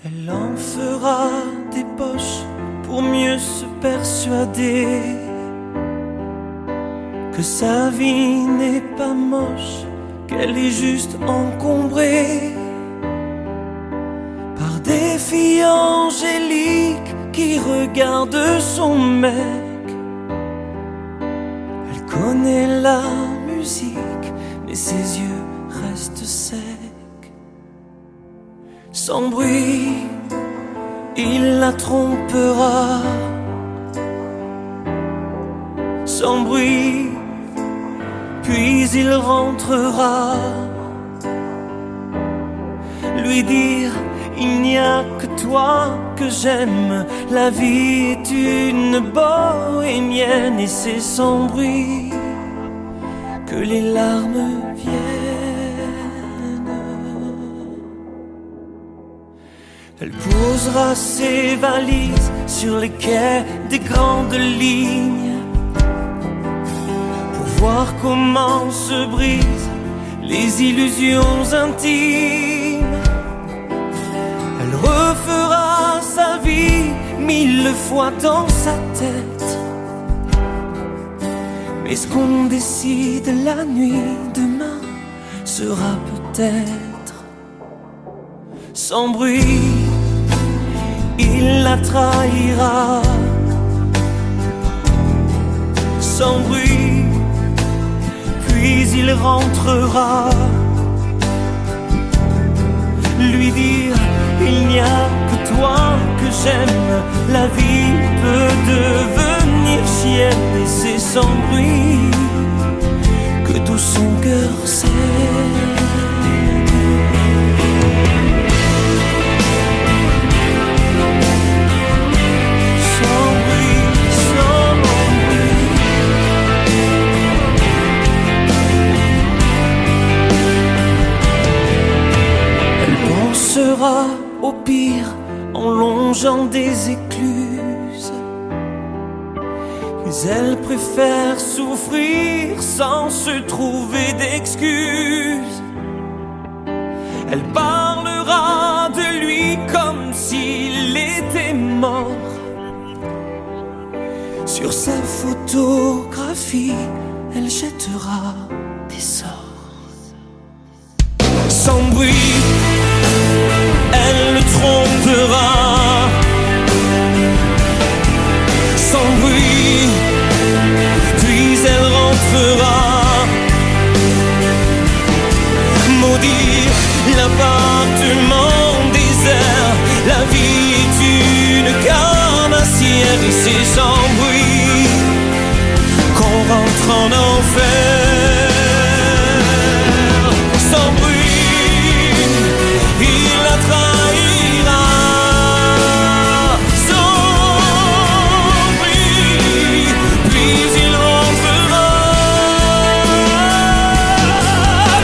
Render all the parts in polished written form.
Elle en fera des poches pour mieux se persuader que sa vie n'est pas moche, qu'elle est juste encombrée par des filles angéliques qui regardent son mec. Elle connaît la musique, mais ses yeux restent secs. Sans bruit, il la trompera. Sans bruit, puis il rentrera. Lui dire, il n'y a que toi que j'aime. La vie est une bohémienne et c'est sans bruit que les larmes viennent. Elle posera ses valises sur les quais des grandes lignes pour voir comment se brisent les illusions intimes. Elle refera sa vie 1000 fois dans sa tête. Mais ce qu'on décide la nuit demain sera peut-être sans bruit. Il la trahira sans bruit, puis il rentrera. Lui dire, il n'y a que toi que j'aime. La vie peut devenir chienne et c'est sans bruit que tout son cœur sait. Sera au pire en longeant des écluses, mais elle préfère souffrir sans se trouver d'excuses. Elle parlera de lui comme s'il était mort. Sur sa photographie, elle jettera des sorts. Sans bruit, elle le trompera. Sans bruit, puis elle rentrera. Maudire l'appartement désert. La vie est une carnassière et c'est sans bruit qu'on rentre en enfer. Sans bruit, il la trahira. Sans bruit, puis il rentrera.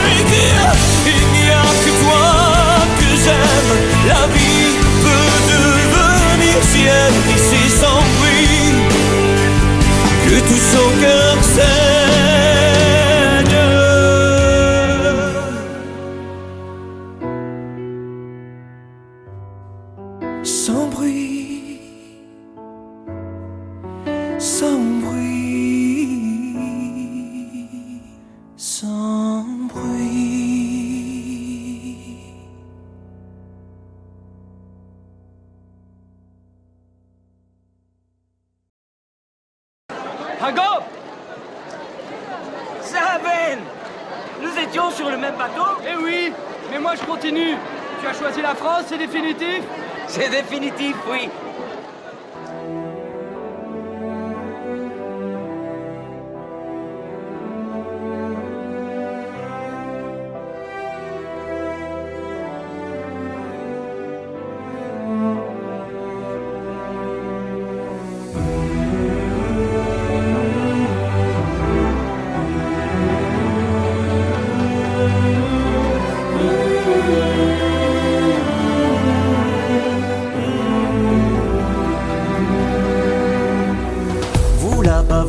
Lui dire, il n'y a que toi que j'aime. La vie peut devenir sienne et c'est sans bruit que tout son cœur saigne. Sans bruit, sans bruit, sans bruit. Hago! Ça, Ben! Nous étions sur le même bateau? Eh oui, mais moi je continue. Tu as choisi la France, c'est définitif? C'est définitif, oui.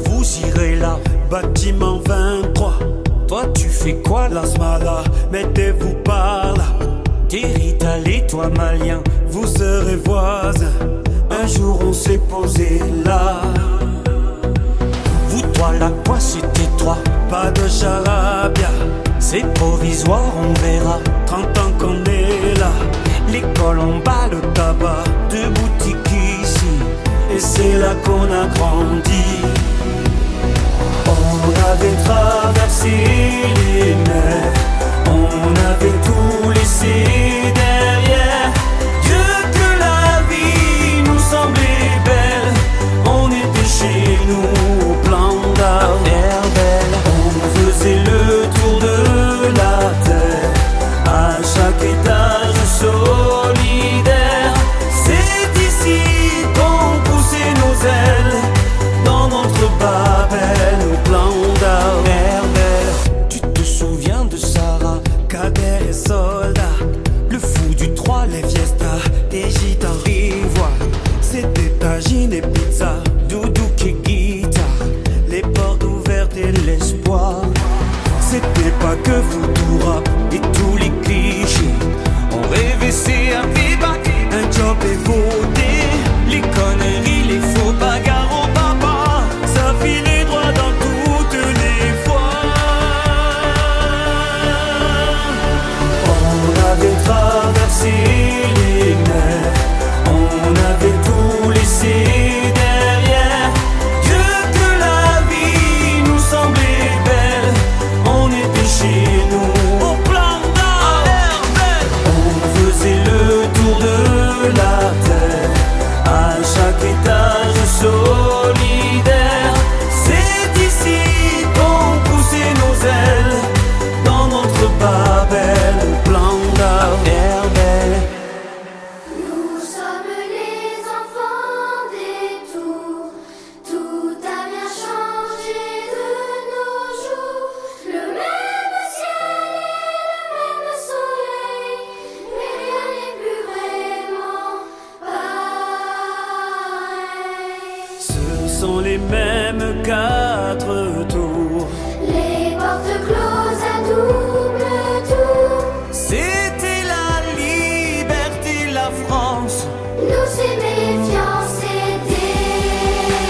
Vous irez là, bâtiment 23. Toi tu fais quoi là, Smala? Mettez-vous par là. T'es rital et toi malien, vous serez voisins. Un jour on s'est posé là. Vous toi la quoi c'était toi, pas de charabia. C'est provisoire, on verra, 30 ans qu'on est là. L'école en bas, le tabac, deux boutiques ici. Et c'est là qu'on a grandi. On avait traversé les mers, on avait tout laissé derrière. Dieu que la vie nous semblait belle. On était chez nous au plan d'Herbel. On faisait le tour de la terre, à chaque étage solidaire. C'est ici qu'on poussait nos ailes, dans notre Babel au plan d'Herbel. Tu te souviens de Sarah, Kader et Soldat, le fou du 3, les fiestas, des gitans ivoires. C'était tagine et pizza, doudou et guitare, les portes ouvertes et l'espoir. C'était pas que Futura et tous les clichés. On rêvait CRV bac, un job et voter. Les conneries, les faux bagarres au papa, ça filait droit dans toutes les voies. On avait traversé les mers, on avait tout laissé derrière. Dieu que la vie nous semblait belle. On était chez nous au plan d'Herbel. On faisait le tour de la terre, à chaque étage solidaire. C'est ici qu'on poussait nos ailes, dans notre Babel, au plan d'Herbel. Nous sommes les enfants des tours, tout a bien changé de nos jours. Le même ciel et le même soleil, mais rien n'est plus vraiment pareil. Ce sont les mêmes quatre tours. Les portes closes à double tour, C'était la liberté, la France. nous c'est méfiance et défiance.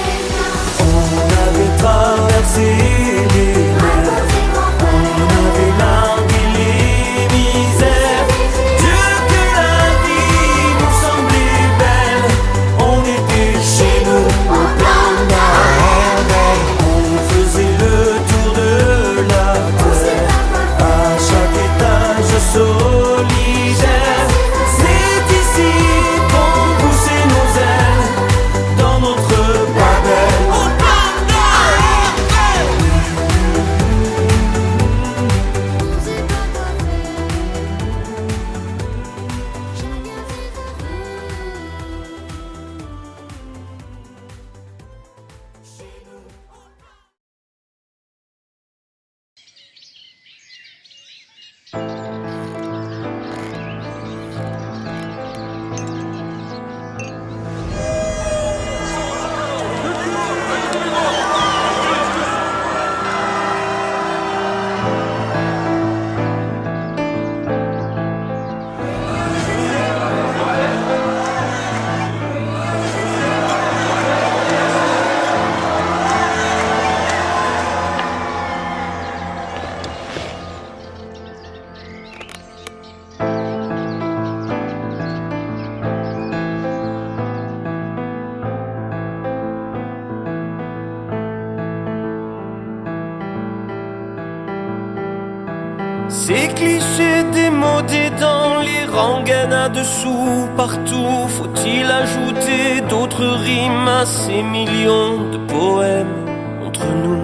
On avait traversé les Un mers, côté grand on frère, avait largué les misères. Dieu que la vie nous semblait belle. On était chez nous au plan d'Herbel. On faisait le tour de la on sait terre, pas quoi à chaque étage solidaire. C'est ici qu'on poussait nos ailes, dans notre Babel. Au plan d'Herbel. on sait pas quoi faire. Chacun ses Ces clichés démodés dans les rengaines dessous, partout, faut-il ajouter d'autres rimes à ces millions de poèmes entre nous?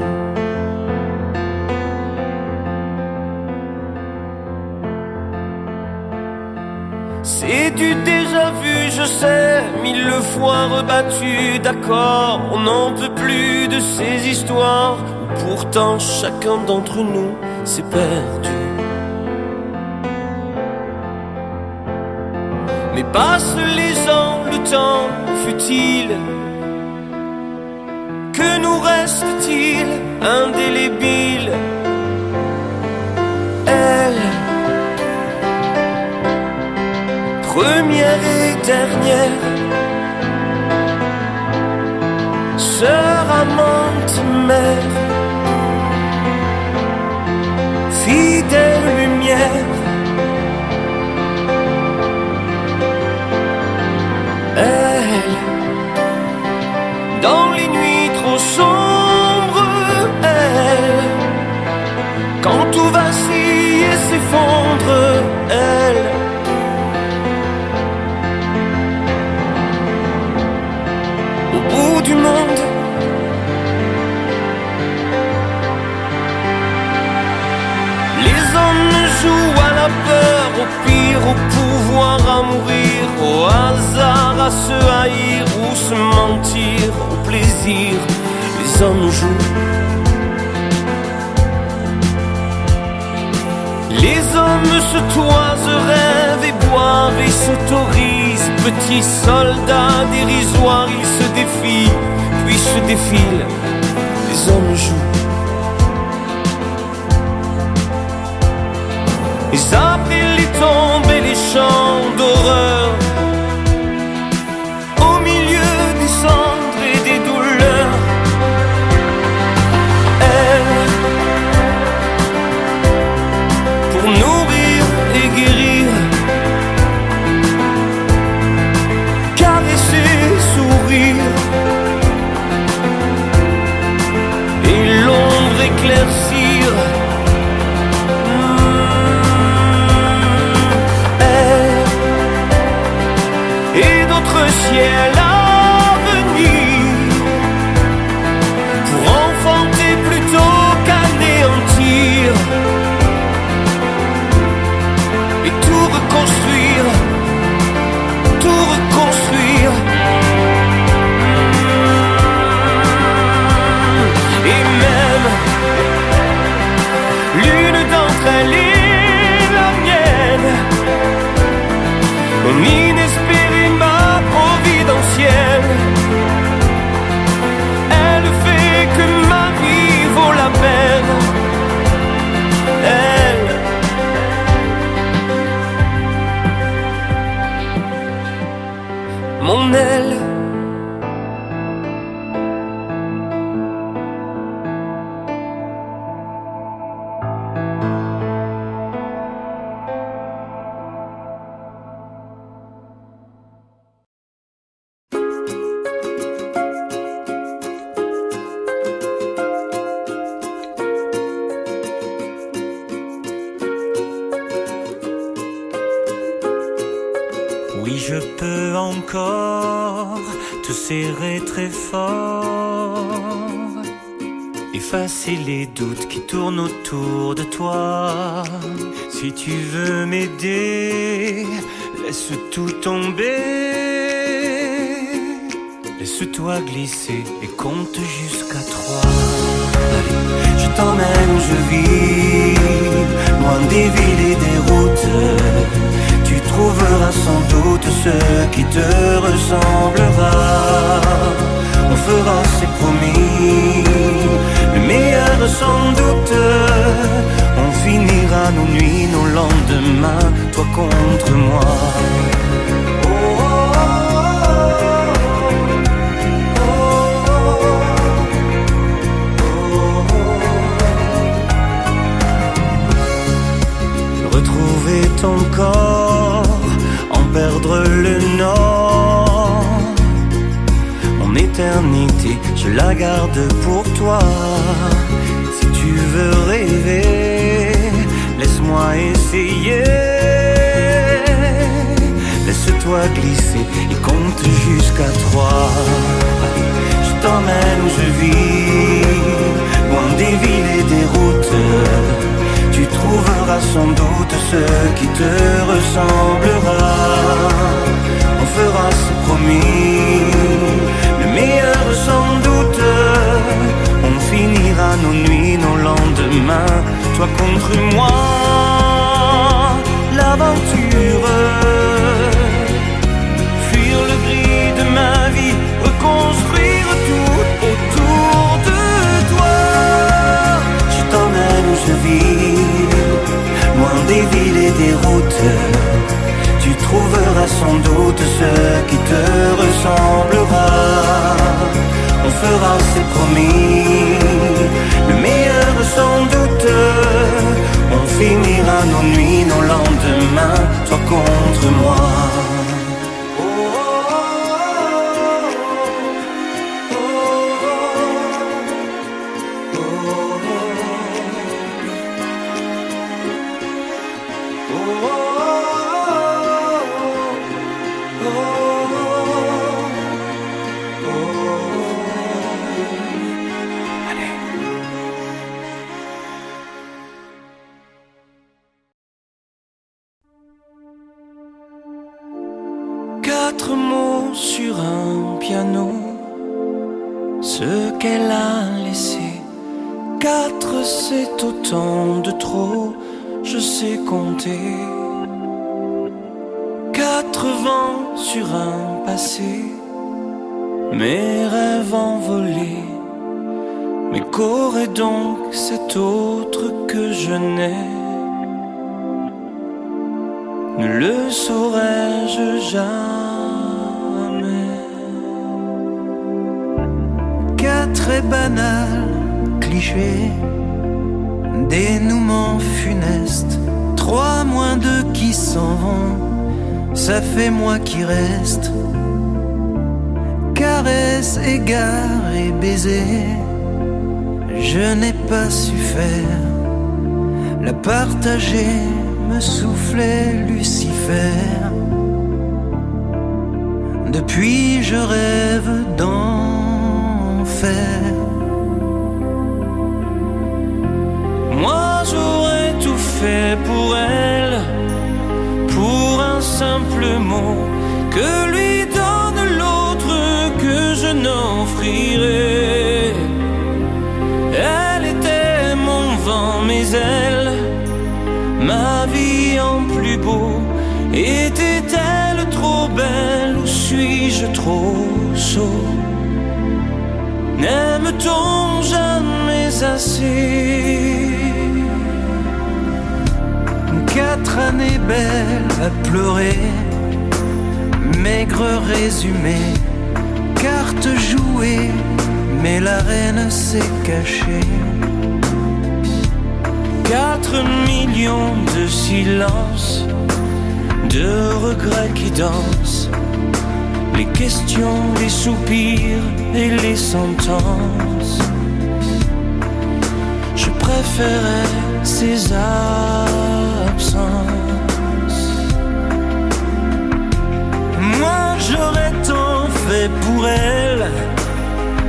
C'est du déjà vu, je sais, 1000 fois rebattu, d'accord, on n'en peut plus de ces histoires où pourtant chacun d'entre nous s'est perdu. Mais passent les ans, le temps fut-il? Que nous reste-t-il indélébile? Elle première et dernière, sœur, amante, mère, fidèle lumière. Elle, dans les nuits trop sombres, elle, quand tout vacille et s'effondre, elle, au bout du monde, les hommes jouent à la peur, au pire, au pouvoir à mourir, au hasard à se haïr ou se mentir, au plaisir, les hommes jouent. Les hommes se toisent, rêvent et boivent et s'autorisent. Petits soldats dérisoires, ils se défient, puis se défilent. Les hommes jouent. Et après les tombes et les chants d'horreur, au milieu des cendres et des douleurs, elle, pour nourrir et guérir, caresser, sourire, et l'ombre éclaircir. Et d'autres ciels à venir, pour enfanter plutôt qu'anéantir, et tout reconstruire, tout reconstruire. Et même l'une d'entre elles est la mienne, mon inespérée, ma providentielle. Elle fait que ma vie vaut la peine. Elle, mon aile. Oui, je peux encore te serrer très fort, effacer les doutes qui tournent autour de toi. Si tu veux m'aider, laisse tout tomber, laisse-toi glisser et compte jusqu'à 3. Allez, je t'emmène où je vis, loin des villes et des routes. Tu trouveras sans doute ce qui te ressemblera. On fera, c'est promis, le meilleur sans doute. On finira nos nuits, nos lendemains, toi contre moi. Oh, oh, oh, retrouver ton corps, en perdre le nord. Mon éternité, je la garde pour toi. Si tu veux rêver, laisse-moi essayer. Laisse-toi glisser et compte jusqu'à 3. Je t'emmène où je vis, loin des villes et des routes. Tu trouveras sans doute ce qui te ressemblera. On fera, c'est promis, le meilleur sans doute. On finira nos nuits, nos lendemains, toi contre moi. L'aventure, fuir le gris de ma vie, reconstruire tout autour de toi. Je t'emmène où je vis, loin des villes et des routes. Tu trouveras sans doute ce qui te ressemblera. On fera, c'est promis, le meilleur sans doute. On finira nos nuits, nos lendemains, toi contre moi. Quatre mots sur un piano, ce qu'elle a laissé. Quatre, c'est autant de trop, je sais compter. Quatre vents sur un passé, mes rêves envolés. Mais qu'aurait donc cet autre que je n'ai? Ne le saurais-je jamais. Quatre est banal, cliché, dénouement funeste. Trois moins deux qui s'en vont, ça fait moi qui reste. Caresse, égard et baiser, je n'ai pas su faire. La partager me soufflait Lucifer. Depuis je rêve d'enfer. Moi j'aurais tout fait pour elle, pour un simple mot que lui donne l'autre que je n'offrirai. Elle était mon vent, mes ailes, ma vie en plus beau. Était-elle trop belle ou suis-je trop sot? N'aime-t-on jamais assez? Quatre années belles à pleurer, maigre résumé, carte jouée, mais la reine s'est cachée. 4 millions de silences, de regrets qui dansent, les questions, les soupirs et les sentences. Je préférais ces absences. Moi j'aurais tant fait pour elle,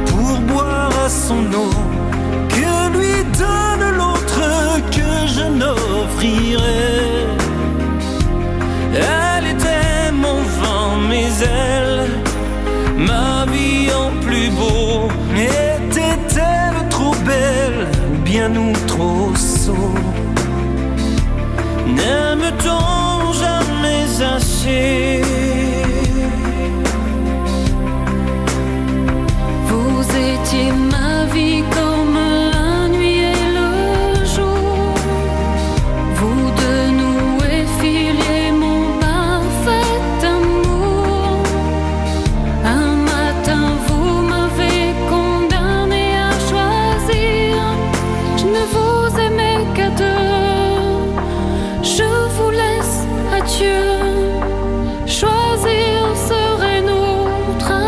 pour boire à son eau, que lui donne l'autre que je n'offrirai. Elle était mon vent, mes ailes, ma vie en plus beau. Était-elle trop belle ou bien nous trop sots? N'aime-t-on jamais assez? Vous étiez ma vie comme la nuit et le jour. Vous deux nous effiliez mon parfait amour. Un matin vous m'avez condamné à choisir. Je ne vous aimais qu'à deux. Je vous laisse à Dieu. Choisir serait nous trahir.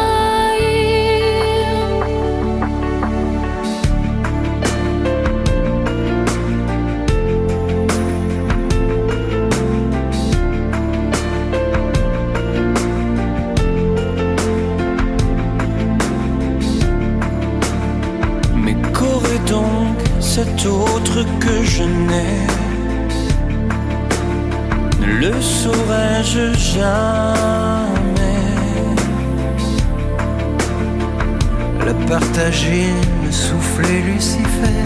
Mais qu'aurait donc cet autre que je n'ai? Ne le saurais-je jamais? La partager me soufflait Lucifer.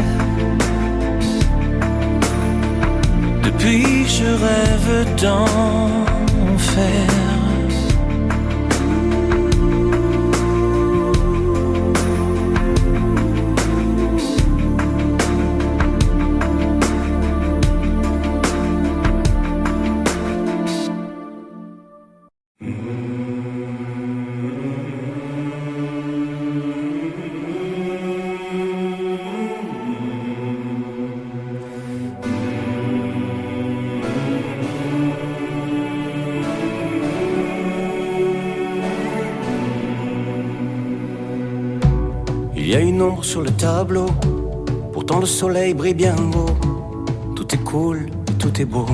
Depuis je rêve d'enfer. y a une ombre sur le tableau, pourtant le soleil brille bien haut. Tout est cool, tout est beau.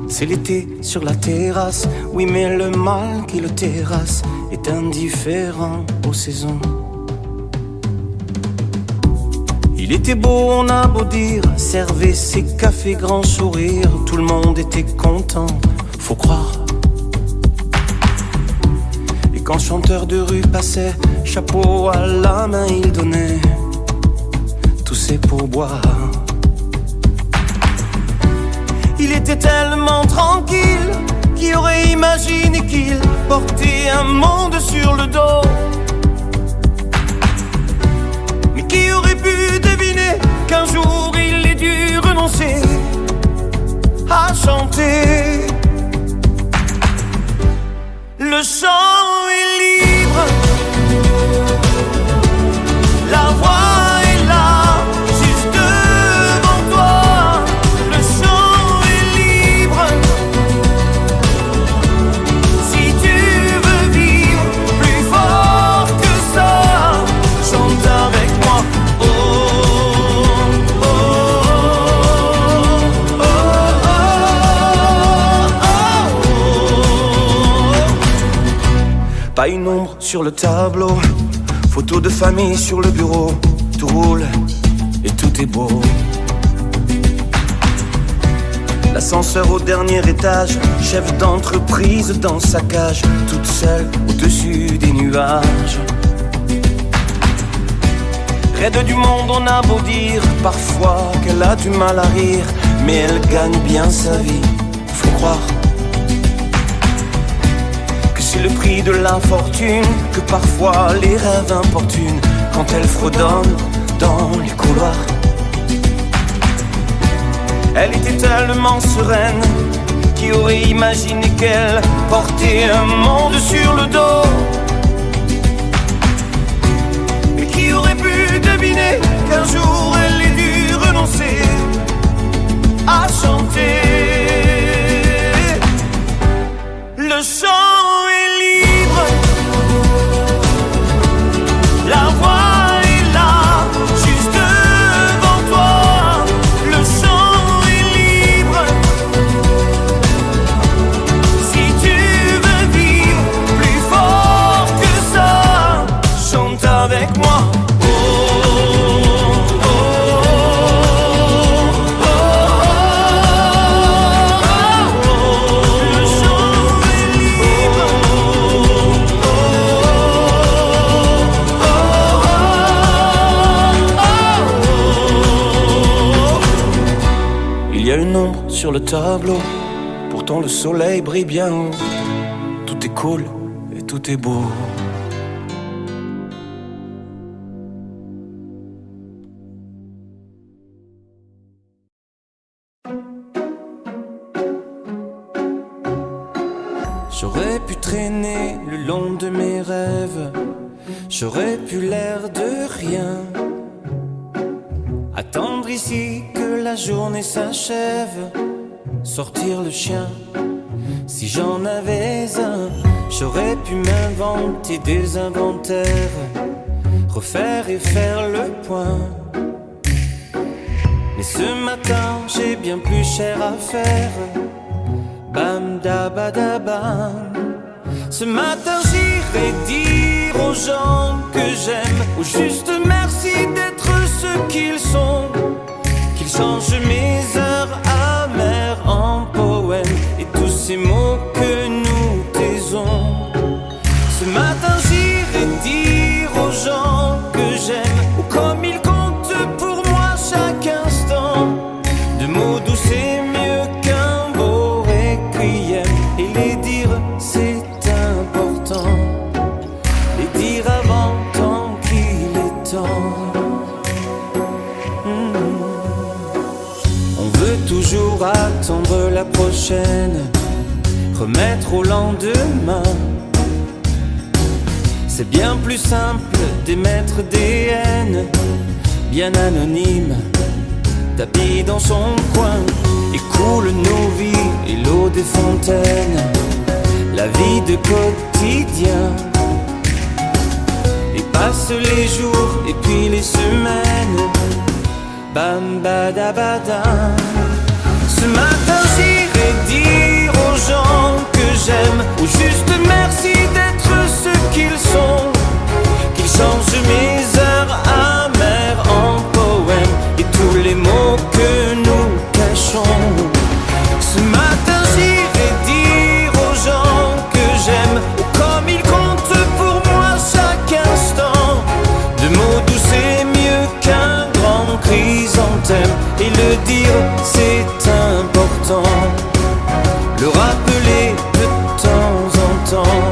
C'est l'été sur la terrasse, oui mais le mal qui le terrasse est indifférent aux saisons. Il était beau, on a beau dire, servait ses cafés grand sourire, tout le monde était content, faut croire. Et quand le chanteur de rue passait, chapeau à la main il donnait tous ses pourboires. Il était tellement tranquille, qui aurait imaginé qu'il portait un monde sur le dos. Mais qui aurait pu deviner qu'un jour il ait dû renoncer à chanter. Le chant est libre, la voix est là, juste devant toi. Le chant est libre, si tu veux vivre plus fort que ça, chante avec moi. Oh, oh, oh, oh, oh, oh. Pas une ombre sur le tableau, photo de famille sur le bureau, tout roule et tout est beau. L'ascenseur au dernier étage, chef d'entreprise dans sa cage, toute seule au-dessus des nuages. Raide du monde, on a beau dire parfois qu'elle a du mal à rire, mais elle gagne bien sa vie, faut croire. C'est le prix de l'infortune, que parfois les rêves importunent quand elle fredonne dans les couloirs. Elle était tellement sereine, qui aurait imaginé qu'elle portait un monde sur le dos. Mais qui aurait pu deviner qu'un jour elle ait dû renoncer à chanter. Le chant est libre, la voix est là, juste devant toi. Le chant est libre, si tu veux vivre plus fort que ça, chante avec moi. Oh, oh, oh, oh, oh, oh. Le chant est libre, il y a une ombre sur le tableau, pourtant le soleil brille bien haut. Tout est cool et tout est beau. J'aurais pu traîner le long de mes rêves, j'aurais pu l'air de rien, attendre ici que la journée s'achève, sortir le chien. Si j'en avais un, j'aurais pu m'inventer des inventaires, refaire et faire le point. Mais ce matin, j'ai bien plus cher à faire. Bam dabadabam. Ce matin, j'irai dire aux gens que j'aime, ou juste merci d'être ce qu'ils sont. Qu'ils changent mes heures amères en poèmes et tous ces mots que nous taisons. Ce matin j'irai dire aux gens que j'aime, ou comme ils comptent pour moi chaque instant. De mots doux c'est mieux qu'un beau requiem, et les dire c'est important, les dire avant tant qu'il est temps. On veut toujours attendre la prochaine, remettre au lendemain. C'est bien plus simple d'émettre des haines, bien anonymes, tapis dans son coin. Et coulent nos vies et l'eau des fontaines, la vie de quotidien. Passent les jours et puis les semaines. Bam badabada. Ce matin j'irai dire aux gens que j'aime, ou juste merci d'être ce qu'ils sont, qu'ils changent mes heures amères en poèmes et tous les mots que nous cachons. Ce matin j'irai dire aux gens que j'aime, ou comme ils comptent pour moi chaque instant. De mots doux c'est mieux qu'un grand chrysanthème, et le dire c'est important, le rappeler de temps en temps.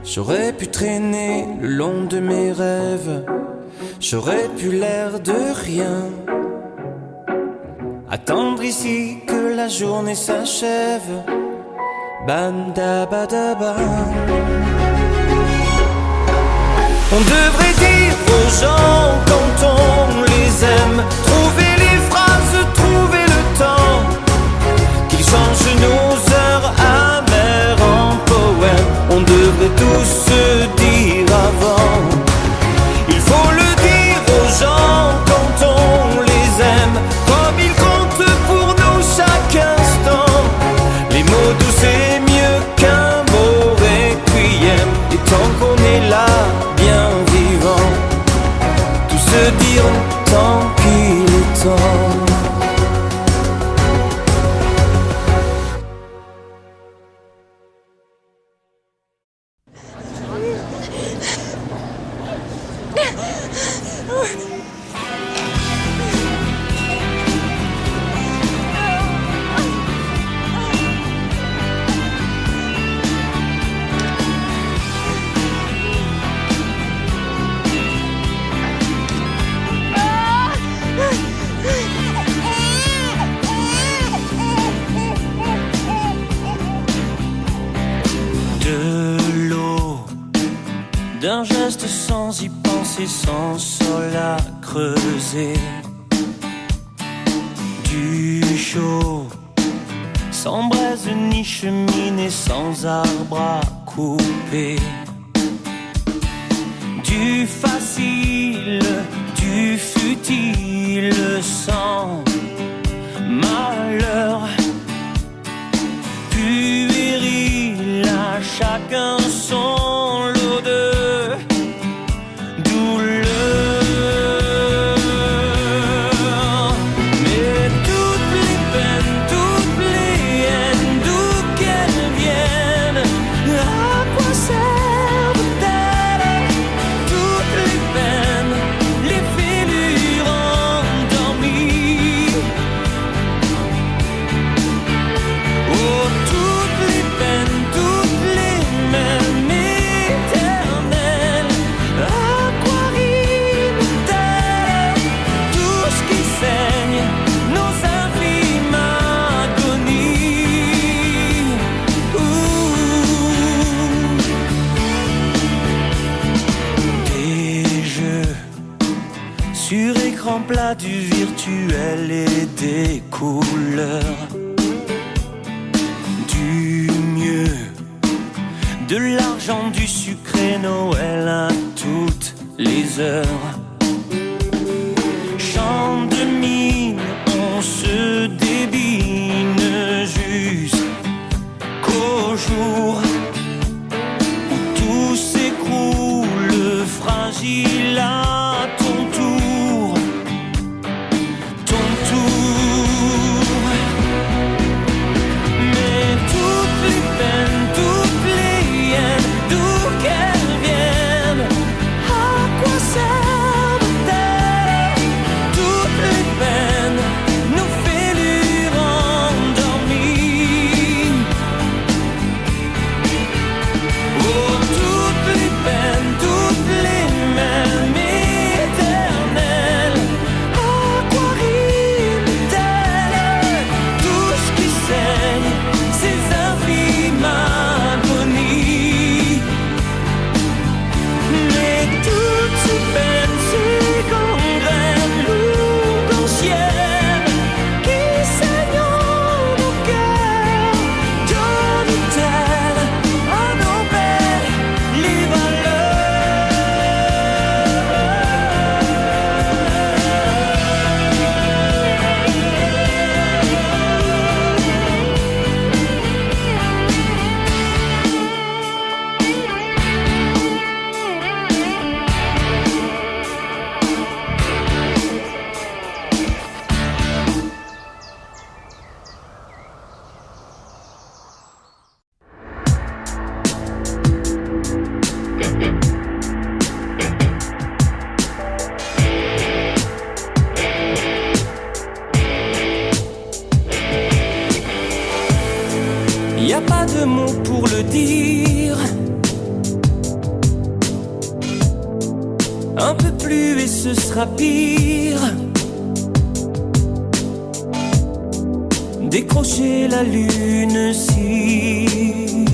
J'aurais pu traîner le long de mes rêves, j'aurais pu l'air de rien, attendre ici que la journée s'achève. Bandabadaba. On devrait dire aux gens quand on les aime, trouver les phrases, trouver le temps, qu'ils changent nos heures amères en poèmes. On devrait tous se dire avant. Il faut le dire aux gens quand on les aime, comme ils comptent pour nous chaque instant. Les mots doux c'est mieux qu'un beau requiem, et tant qu'on est là, bien vivant, tout se dire tant qu'il est temps. D'un geste sans y penser, sans sol à creuser. Du chaud, sans braise ni cheminée, sans arbre à couper. Du facile, du futile, sans malheur. Puéril, à chacun son lot de plat du virtuel et des couleurs, du mieux, de l'argent, du sucré, Noël à toutes les heures. Chant de mine, on se débine jusqu'au jour où tout s'écroule, fragile à ton tour. À quoi sert a pas de mots pour le dire. Un peu plus et ce sera pire. Décrocher la lune si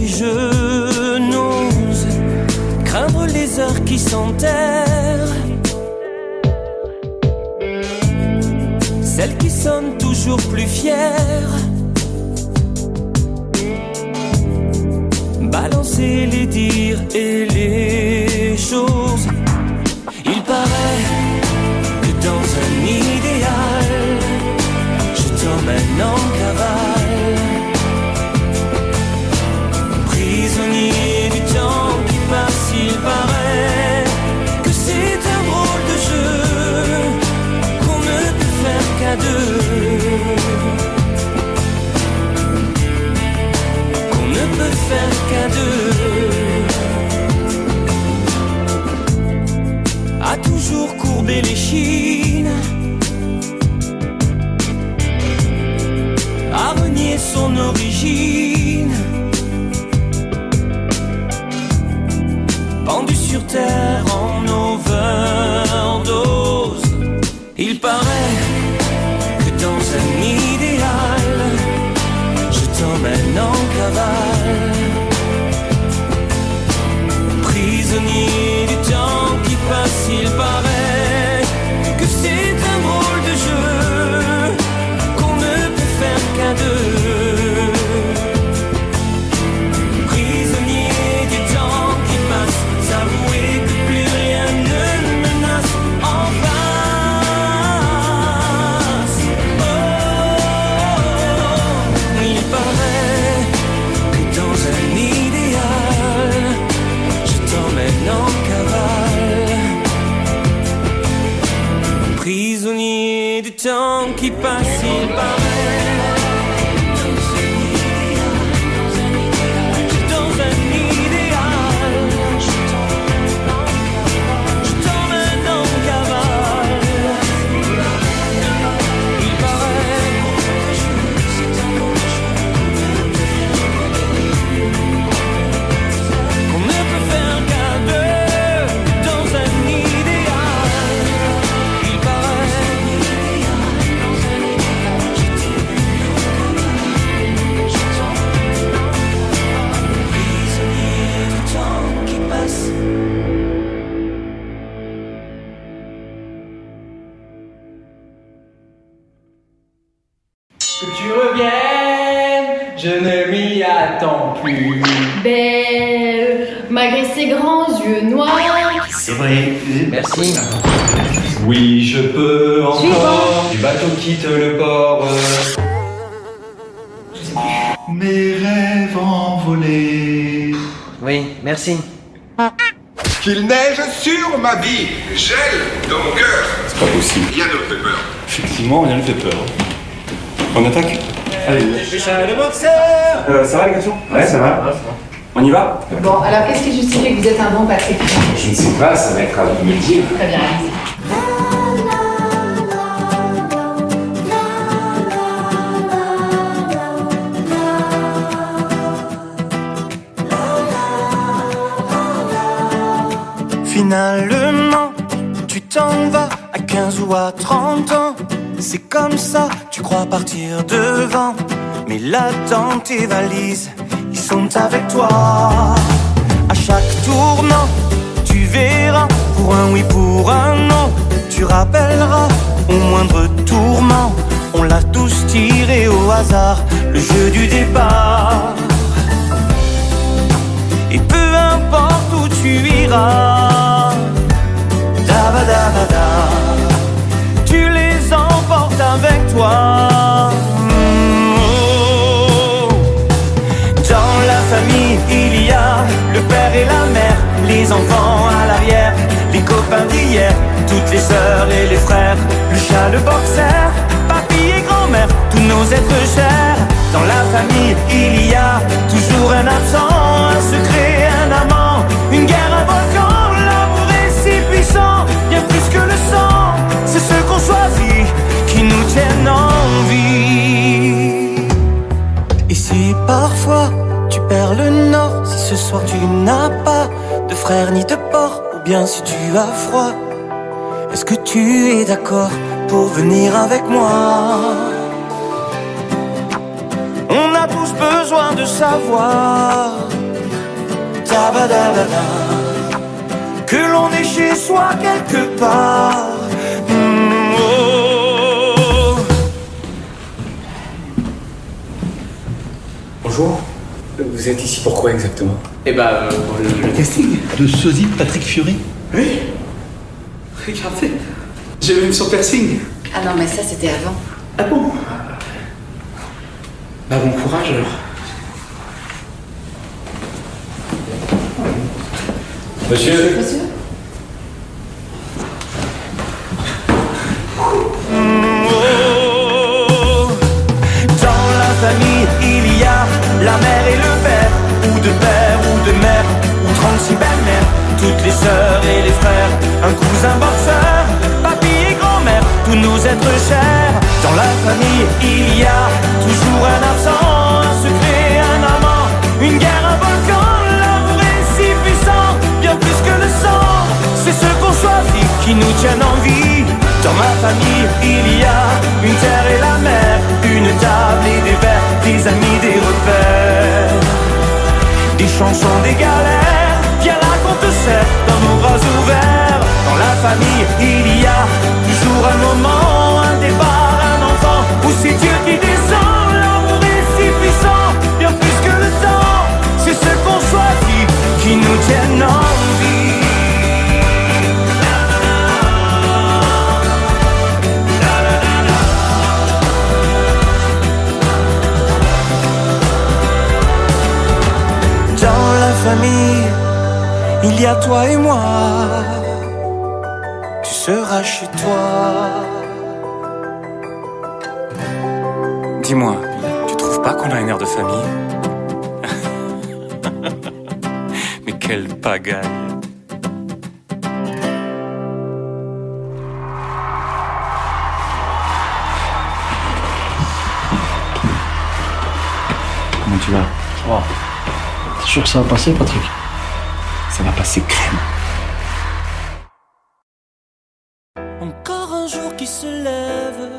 je n'ose craindre les heures qui s'enterrent, celles qui sonnent toujours plus fières. Balancer les dires et les choses. Il paraît que dans un idéal, je t'emmène en cavale, prisonnier du temps qui passe. Il paraît que c'est un drôle de jeu qu'on ne peut faire qu'à deux, qu'on ne peut faire qu'à deux. A toujours courbé les chines, à renier son origine, pendu sur terre en overdose. Il paraît que dans un idéal, je t'emmène en cavale, prisonnier du temps qui passe. Il paraît que c'est un drôle de jeu qu'on ne peut faire qu'à deux, prisonnier du temps qui passe. S'avouer que plus rien ne menace en face. Oh, il paraît que dans un idéal, je t'emmène en cavale, prisonnier du temps qui passe. Il paraît dans un idéal, je t'emmène en cavale. Il paraît qu'on ne peut faire qu'à deux dans un idéal. Il paraît prisonnier du temps qui passe. Que tu reviennes, je ne m'y attends plus. Belle, malgré ses grands yeux noirs. C'est vrai, merci. Oui, je peux encore. Suivant. Du bateau quitte le port. Mes rêves envolés. Oui, merci. Qu'il neige sur ma vie, gèle dans mon cœur. C'est pas possible. Rien ne me fait peur. Effectivement, rien ne fait peur. On attaque. Allez. Le boxeur. Ça va les garçons? Ouais, ça va. On y va? Bon, alors qu'est-ce qui justifie que vous êtes un bon Patrick? Je ne sais pas, ça va être à vous de me le dire. Très bien, allez-y. Finalement, tu t'en vas à 15 ou à 30 ans. C'est comme ça, tu crois partir devant. Mais là, dans tes valises, ils sont avec toi. À chaque tournant, tu verras, pour un oui, pour un non. Tu rappelleras au moindre tourment. On l'a tous tiré au hasard, le jeu du départ. Et peu importe où tu iras, da-ba-da-ba-da, tu les emportes avec toi. Oh. Dans la famille, il y a le père et la mère, les enfants à l'arrière, les copains d'hier, toutes les sœurs et les frères, le chat, le boxer, papy et grand-mère, tous nos êtres chers. Dans la famille, il y a toujours un absent, un secret, un amant, une guerre, un volcan. L'amour est si puissant, bien plus que le sang. C'est ceux qu'on choisit qui nous tiennent en vie. Et si parfois tu perds le nord. Si ce soir tu n'as pas de frère ni de porc, ou bien si tu as froid, est-ce que tu es d'accord pour venir avec moi? On a tous besoin de savoir tabadabada, que l'on est chez soi quelque part. Oh. Bonjour, vous êtes ici pourquoi exactement? Eh ben, pour le casting. De sosie de Patrick Fiori. Oui. Regardez, j'ai même son piercing. Ah non, mais ça c'était avant. Ah bon? Bah bon courage alors. Monsieur. Dans la famille, il y a la mère et le père, ou de père ou de mère, ou 36 belles-mères, toutes les sœurs et les frères, un cousin boxeur, papy et grand-mère, tous nos êtres chers. Dans la famille, il y a toujours un absent, un secret, un amant, une guerre, un volcan. L'amour est si puissant, bien plus que le sang. C'est ce qu'on choisit qui nous tiennent en vie. Dans ma famille, il y a une terre et la mer, une table et des verres, des amis, des repères, des chansons, des galères. Viens là qu'on te serre dans nos bras ouverts. Dans la famille, il y a toujours un moment, un départ, un enfant, où c'est Dieu qui descend. L'amour est si puissant, bien plus que le temps. C'est ce qu'on choisit qui nous tiennent en vie. Famille, il y a toi et moi, tu seras chez toi. Dis-moi, tu trouves pas qu'on a un air de famille? Mais quelle pagaille! Comment tu vas? Oh. T'es sûr que ça va passer, Patrick? Ça va passer crème. Encore un jour qui se lève,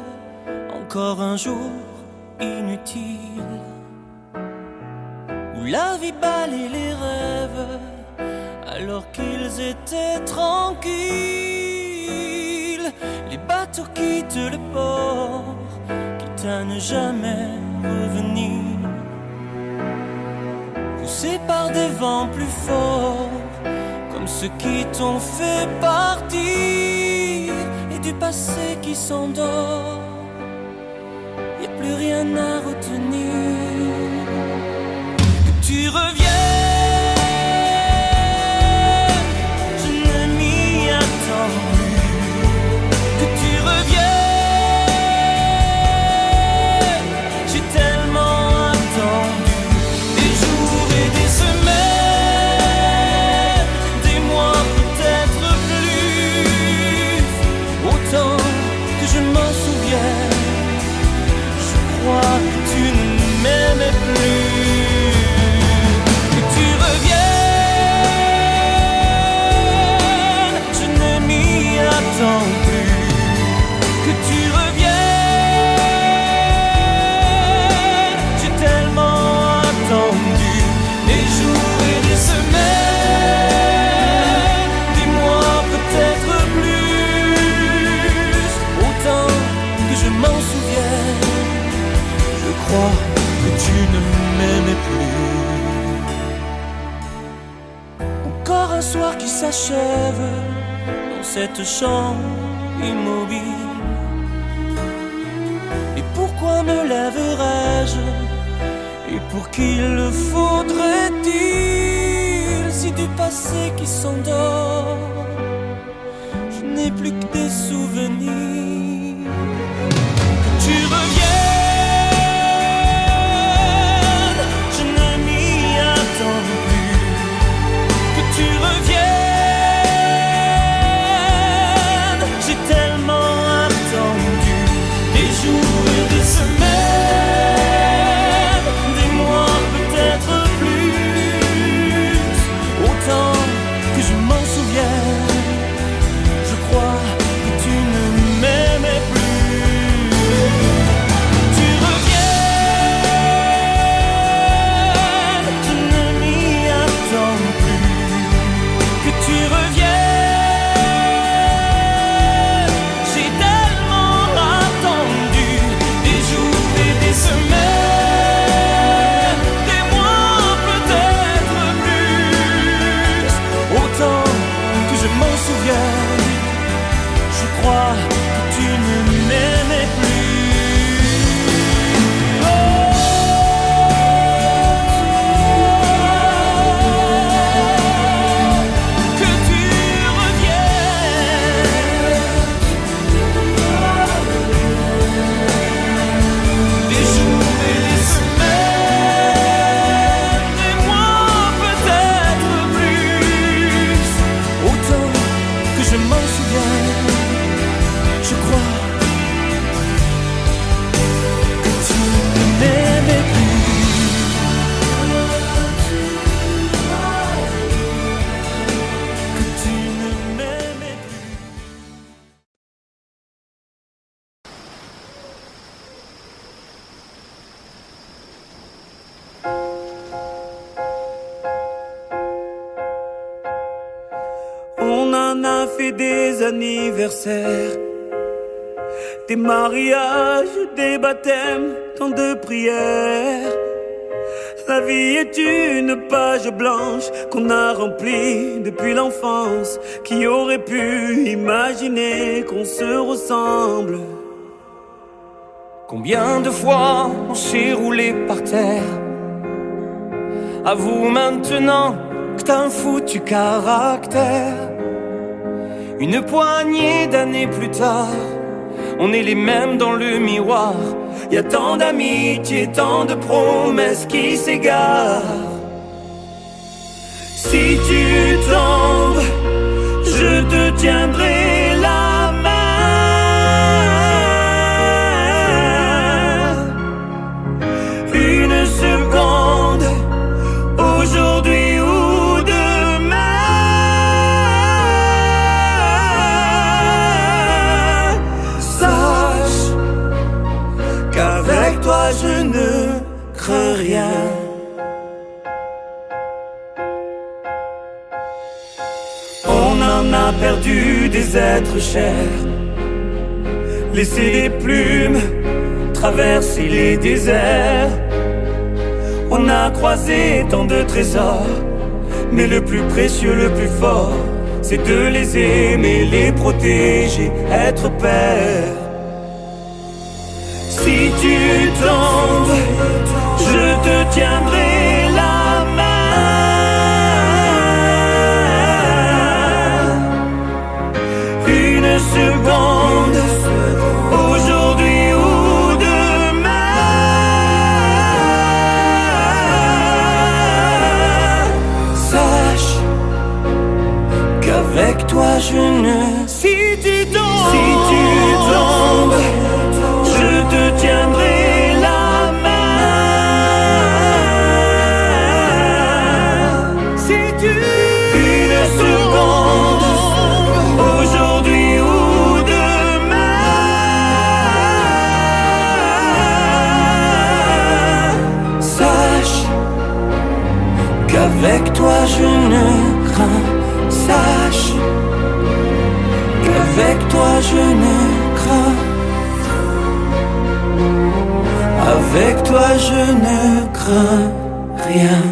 encore un jour inutile, où la vie balaye les rêves, alors qu'ils étaient tranquilles. Les bateaux quittent le port, quitte à ne jamais revenir, poussés par des vents plus forts, comme ceux qui t'ont fait partir, et du passé qui s'endort, y a plus rien à retenir. Que tu reviennes, je ne m'y attends plus. Que tu reviennes, j'ai tellement attendu. Des jours et des semaines, des mois peut-être plus, autant que je m'en souviens. Je crois que tu ne m'aimais plus. Que tu reviennes, je ne m'y attends plus. Que tu reviennes, j'ai tellement attendu. Des jours et des semaines, des mois peut-être plus, autant que je m'en souviens. Je crois que tu ne m'aimais plus. Encore un soir qui s'achève dans cette chambre immobile. Et pourquoi me lèverais-je? Et pour qui le faudrait-il? Si du passé qui s'endort, je n'ai plus que des souvenirs. Que tu reviennes, je ne m'y attends plus. Que tu reviennes, j'ai tellement attendu. Des jours et des semaines, des mois peut-être plus, fait des anniversaires, des mariages, des baptêmes, tant de prières. La vie est une page blanche qu'on a remplie depuis l'enfance. Qui aurait pu imaginer qu'on se ressemble? Combien de fois on s'est roulé par terre? Avoue maintenant que t'as un foutu caractère. Une poignée d'années plus tard, on est les mêmes dans le miroir. Y a tant d'amitié, tant de promesses qui s'égarent. Si tu tombes, je te tiendrai la main. Une seconde, aujourd'hui ou demain. Sache qu'avec toi je ne crains rien. On en a perdu des êtres chers, laissé des plumes, traversé les déserts. On a croisé tant de trésors, mais le plus précieux, le plus fort, c'est de les aimer, les protéger, être père. Si tu tombes, je te tiendrai la main. Une seconde, aujourd'hui ou demain. Sache qu'avec toi je ne... Si tu tombes, je te tiendrai la main. Si tu une seconde, aujourd'hui ou demain. Sache qu'avec toi je ne crains. Sache qu'avec toi je ne crains. Avec toi je ne crains rien.